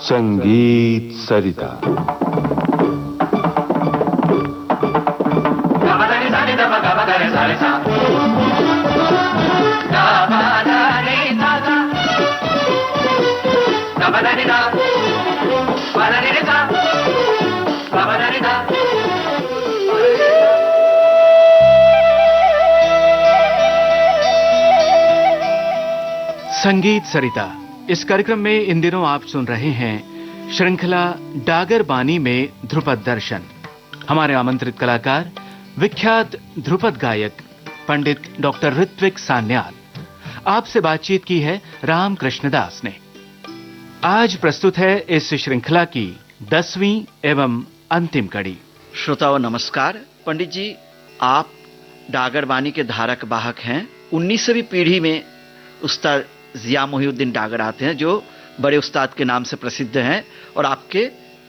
संगीत सरिता। संगीत सरिता इस कार्यक्रम में इन दिनों आप सुन रहे हैं श्रृंखला डागर बानी में ध्रुपद दर्शन। हमारे आमंत्रित कलाकार विख्यात ध्रुपद गायक पंडित डॉक्टर ऋत्विक सान्याल। आपसे बातचीत की है राम कृष्णदास ने। आज प्रस्तुत है इस श्रृंखला की 10वीं एवं अंतिम कड़ी। श्रोताओं नमस्कार। पंडित जी, आप डागर बानी के धारक बाहक हैं। 19वीं पीढ़ी में उस्ताद जिया मोहिउद्दीन डागर आते हैं, जो बड़े उस्ताद के नाम से प्रसिद्ध हैं और आपके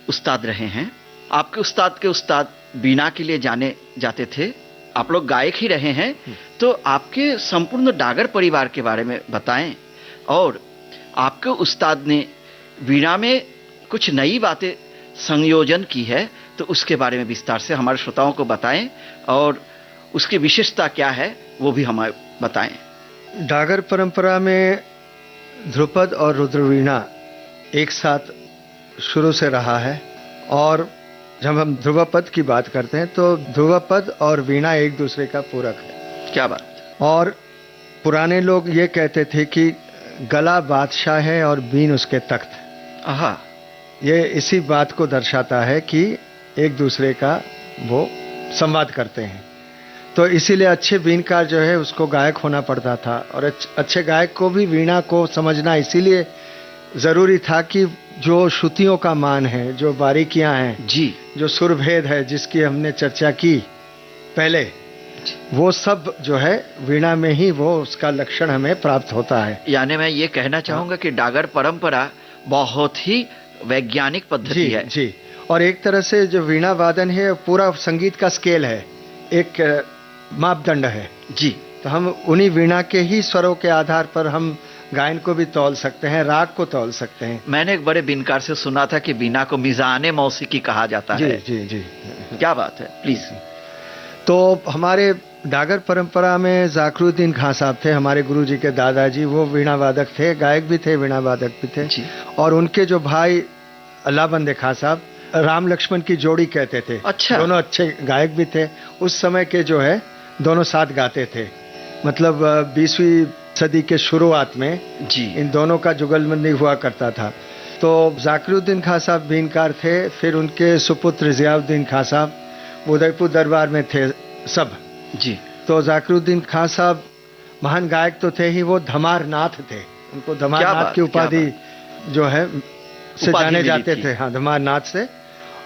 उस्ताद रहे हैं। आपके उस्ताद के उस्ताद बीना के लिए जाने जाते थे। आप लोग गायक ही रहे हैं, तो आपके संपूर्ण डागर परिवार के बारे में बताएं। और आपके उस्ताद ने बीना में कुछ नई बातें संयोजन की है, तो उसके बारे में विस्तार से हमारे श्रोताओं को बताएं और उसकी विशेषता क्या है वो भी हमें बताएं। डागर परंपरा में ध्रुपद और रुद्रवीणा एक साथ शुरू से रहा है, और जब हम ध्रुवपद की बात करते हैं तो ध्रुवपद और वीणा एक दूसरे का पूरक है। क्या बात। और पुराने लोग ये कहते थे कि गला बादशाह है और बीन उसके तख्त। आहा। ये इसी बात को दर्शाता है कि एक दूसरे का वो संवाद करते हैं। तो इसीलिए अच्छे बीनकार जो है उसको गायक होना पड़ता था, और अच्छे गायक को भी वीणा को समझना इसीलिए ज़रूरी था कि जो श्रुतियों का मान है, जो बारीकियां हैं जी, जो सुरभेद है जिसकी हमने चर्चा की पहले, वो सब जो है वीणा में ही वो उसका लक्षण हमें प्राप्त होता है। यानी मैं ये कहना चाहूँगा कि डागर परंपरा बहुत ही वैज्ञानिक पद्धति है। जी, और एक तरह से जो वीणा वादन है पूरा संगीत का स्केल है, एक मापदंड है जी। तो हम उन्हीं वीणा के ही स्वरों के आधार पर हम गायन को भी तौल सकते हैं, राग को तौल सकते हैं। मैंने एक बड़े बीनकार से सुना था कि बीना को मिजाने मौसीकी कहा जाता जी, है। जी जी। क्या बात है, प्लीज। तो हमारे डागर परंपरा में जाकिरुद्दीन खां साहब थे, हमारे गुरु जी के दादाजी। वो वीणा वादक थे, गायक भी थे, वीणा वादक भी थे जी। और उनके जो भाई अल्लाह बंदे खां साहब राम लक्ष्मण की जोड़ी कहते थे। अच्छा। दोनों अच्छे गायक भी थे। उस समय के जो है दोनों साथ गाते थे। मतलब 20वीं सदी के शुरुआत में जी इन दोनों का जुगलबंदी हुआ करता था। तो जाकिरुद्दीन खां साहब बीनकार थे, फिर उनके सुपुत्र जियाउद्दीन खां साहब उदयपुर दरबार में थे सब। जी। तो जाकिरुद्दीन खां साहब महान गायक तो थे ही, वो धमार नाथ थे। उनको धमार नाथ की उपाधि जो है से जाने जाते थे। हाँ, धमार नाथ से।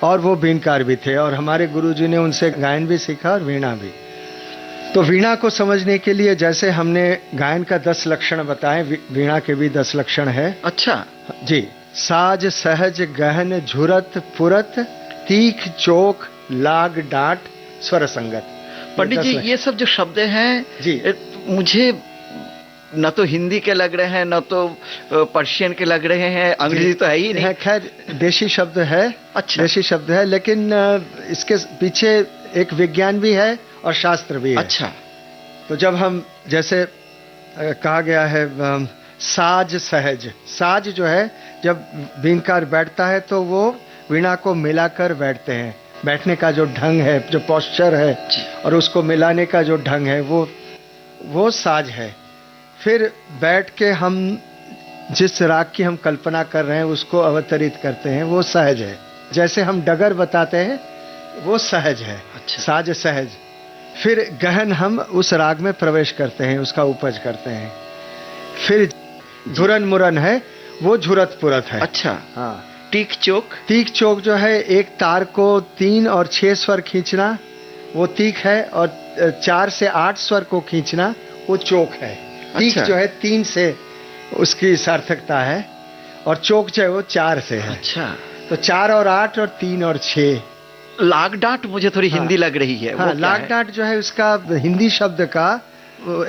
और वो बीनकार भी थे, और हमारे गुरुजी ने उनसे गायन भी सीखा और वीणा भी। तो वीणा को समझने के लिए जैसे हमने गायन का 10 लक्षण बताए, वीणा के भी 10 लक्षण है। अच्छा जी। साज सहज गहन झुरत पुरत तीख चोक लाग डांट स्वर संगत। पंडित जी, ये सब जो शब्द हैं जी, मुझे न तो हिंदी के लग रहे हैं, न तो पर्शियन के लग रहे हैं, अंग्रेजी तो है ही नहीं। खैर देशी शब्द है। अच्छा। देशी शब्द है, लेकिन इसके पीछे एक विज्ञान भी है और शास्त्र भी है। अच्छा। तो जब हम जैसे कहा गया है साज सहज, साज जो है जब बीनकार बैठता है तो वो वीणा को मिलाकर बैठते हैं। बैठने का जो ढंग है, जो पोस्चर है और उसको मिलाने का जो ढंग है, वो साज है। फिर बैठ के हम जिस राग की हम कल्पना कर रहे हैं उसको अवतरित करते हैं, वो सहज है। जैसे हम डगर बताते हैं वो सहज है। अच्छा। साज सहज। फिर गहन हम उस राग में प्रवेश करते हैं, उसका उपज करते हैं। फिर धुरन मुरन है, वो झुरत पुरत है। अच्छा। हाँ। टीक चोक। तीख चोक जो है एक तार को 3 और 6 स्वर खींचना, वो तीख है, और 4 से 8 स्वर को खींचना वो चोक है। तीख अच्छा। जो है 3 से उसकी सार्थकता है, और चोक जो है वो 4 से है। अच्छा। तो 4 और 8 और 3 और 6 लाग डांट मुझे थोड़ी हिंदी लग रही है। हाँ, वो क्या लाग है? डांट जो है उसका हिंदी शब्द का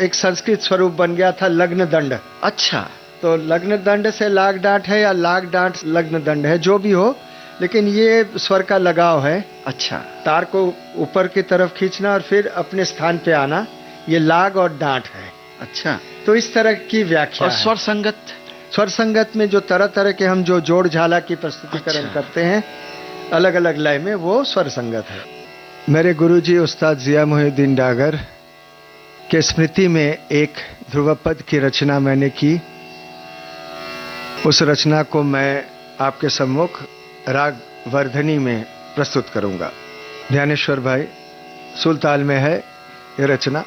एक संस्कृत स्वरूप बन गया था लग्न दंड। अच्छा। तो लग्न दंड से लाग डांट है या लाग डांट लग्न दंड है, जो भी हो, लेकिन ये स्वर का लगाव है। अच्छा। तार को ऊपर की तरफ खींचना और फिर अपने स्थान पे आना, ये लाग और डांट है। अच्छा। तो इस तरह की व्याख्या और है। स्वर संगत? स्वर संगत में जो तरह तरह के हम जो जोड़ झाला की प्रस्तुतिकरण अच्छा। करते हैं अलग अलग लय में, वो स्वर संगत है। मेरे गुरुजी उस्ताद जिया मोहिउद्दीन डागर के स्मृति में एक ध्रुवपद की रचना मैंने की। उस रचना को मैं आपके सम्मुख राग वर्धनी में प्रस्तुत करूंगा। ध्यानेश्वर भाई, सुलताल में है ये रचना।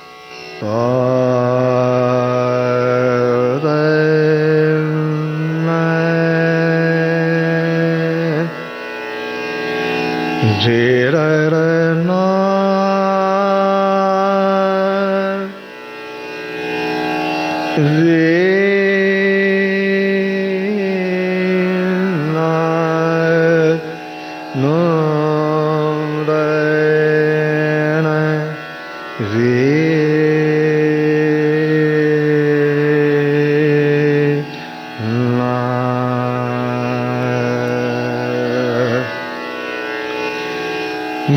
रे र ना रे ना नो रे ना रे ना।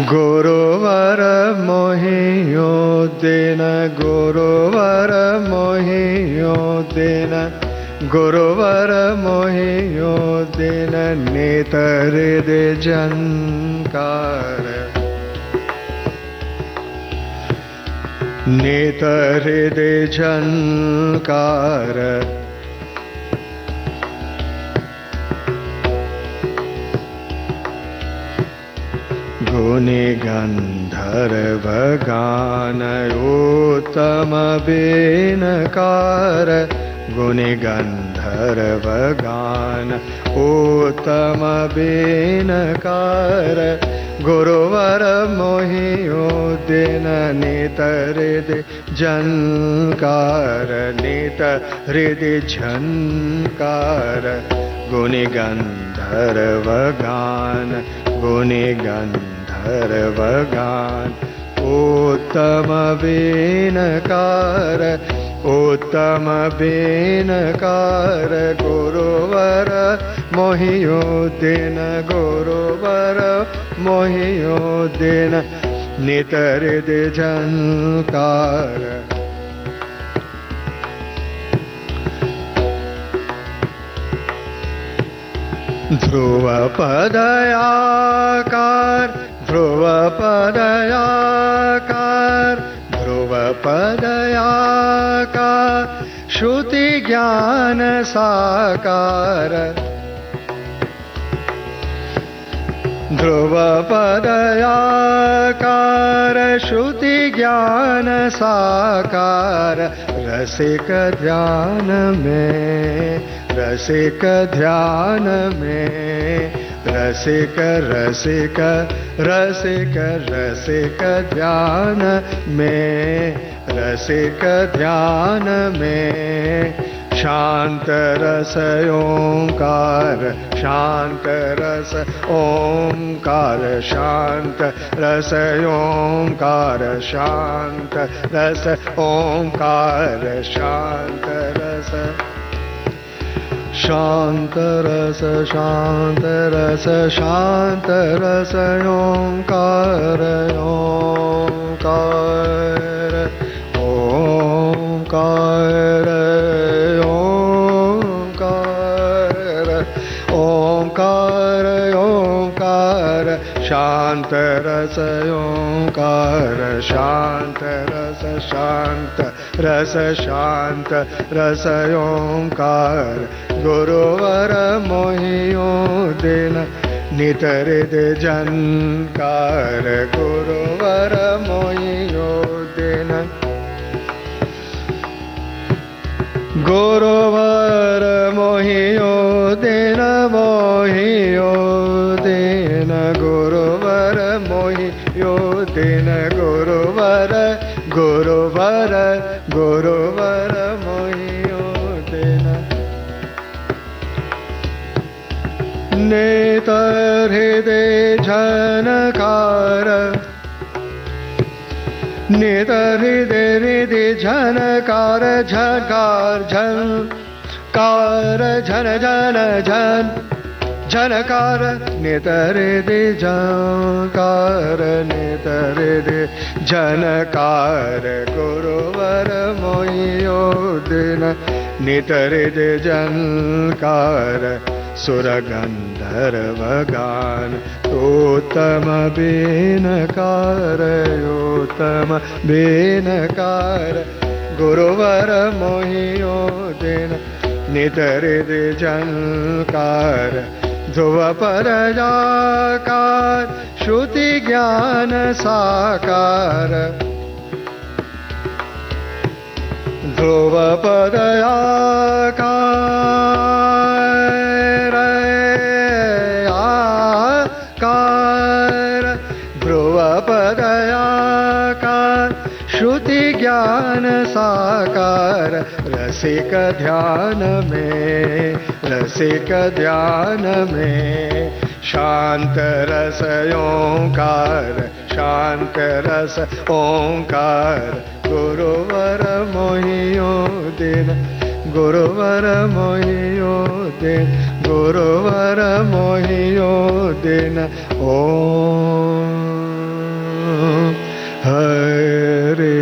गुरुवर मोहियो दिन, गुरुवर मोहियो दिन, गुरुवर मोहियो दिन, नेतर दे जनकार, नेतर दे जनकार। गुनि गंधर्व गान उत्तम बेनकार, गुनि गंधर्व गान उत्तम बेनकार। गुरुवर मोहियो दिन, नेतर दे जनकार, नेतर दे जनकार। गुनि गंधर्व गान, गुनि गंधर्व गान उत्तम बेनकार, उत्तम बेनकार। गुरुवर मोहियो दिन, गुरुवर मोहियो दिन, नेतर दे जनकार। ध्रुव पदयाकार, ध्रुव पदयाकार, ध्रुव पदयाकार। श्रुति ज्ञान साकार, ध्रुव पदयाकार। श्रुति ज्ञान साकार। रसिक ध्यान में, रसिक ध्यान में, रसिक रसिक रसिक रसिक ध्यान में, रसिक ध्यान में। शांत रस ओंकार, शांत रस ओंकार, शांत रस ओंकार, शांत रस ओंकार, शांत रस, शांत रस, शांत रस, शांत रस ओंकार, ओंकार, ओंकार, ओंकार, ओंकार, ओंकार। शांत रस ओंकार, शांत रस, शांत रस, शांत रस ओंकार। गुरुवर मोहियो दिन, नेतर दे जनकार। गुरुवर मोहियो दिन, गुरुवर मोहियो दिन, मोहियो दिन, गुरुवर मोहियो दिन, गुरुवर, गुरुवर, गुरुवर मोहियो दिन। नेतर हृदय झनकार, नेतर हृदय हृदय झनकार, झनकार झनकार, झन झन झन झनकार, नेतर हृदय झनकार, नेतर हृदय झनकार, गुरुवर मोहियो दिन, नेतर हृदय झनकार, सुर गंधर्व गान, उत्तम बेनकार, उत्तम बेनकार, गुरुवर मोहियो दिन, नेतर हृदय झनकार, ध्रुव पर जाकार, श्रुति ज्ञान साकार, ध्रुव पर आकार, आकार, ध्रुव पर आकार, श्रुति ज्ञान साकार, रसिक ध्यान में, रसिक ध्यान में, शांत रस ओंकार, शांत रस ओंकार, गुरुवर मोहियो दिन, गुरुवर मोहियो दिन, गुरुवर मोहियो दिन, ओम हरे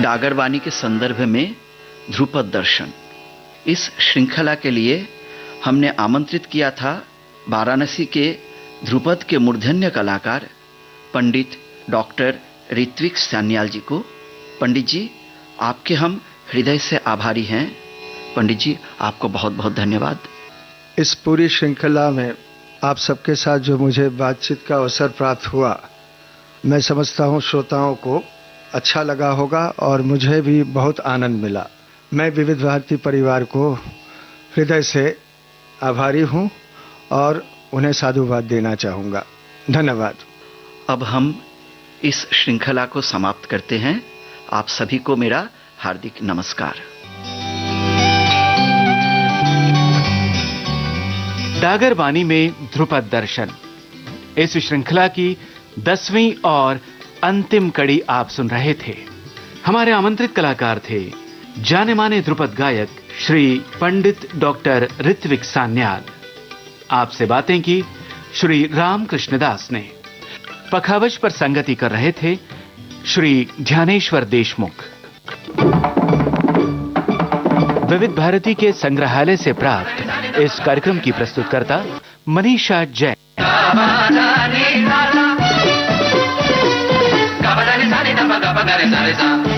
डागर वाणी के संदर्भ में ध्रुपद दर्शन, इस श्रृंखला के लिए हमने आमंत्रित किया था वाराणसी के ध्रुपद के मूर्धन्य कलाकार पंडित डॉक्टर ऋत्विक सान्याल जी को। पंडित जी, आपके हम हृदय से आभारी हैं। पंडित जी, आपको बहुत बहुत धन्यवाद। इस पूरी श्रृंखला में आप सबके साथ जो मुझे बातचीत का अवसर प्राप्त हुआ, मैं समझता हूँ श्रोताओं को अच्छा लगा होगा और मुझे भी बहुत आनंद मिला। मैं विविध भारती परिवार को हृदय से आभारी हूँ और उन्हें साधुवाद देना चाहूँगा। धन्यवाद। अब हम इस श्रृंखला को समाप्त करते हैं। आप सभी को मेरा हार्दिक नमस्कार। डागर वाणी में ध्रुपद दर्शन, इस श्रृंखला की 10वीं और अंतिम कड़ी आप सुन रहे थे। हमारे आमंत्रित कलाकार थे जाने माने ध्रुपद गायक श्री पंडित डॉक्टर ऋत्विक सान्याल। आपसे बातें की श्री राम कृष्णदास ने। पखावज पर संगति कर रहे थे श्री ध्यानेश्वर देशमुख। विविध भारती के संग्रहालय से प्राप्त इस कार्यक्रम की प्रस्तुतकर्ता मनीषा जैन। Gaba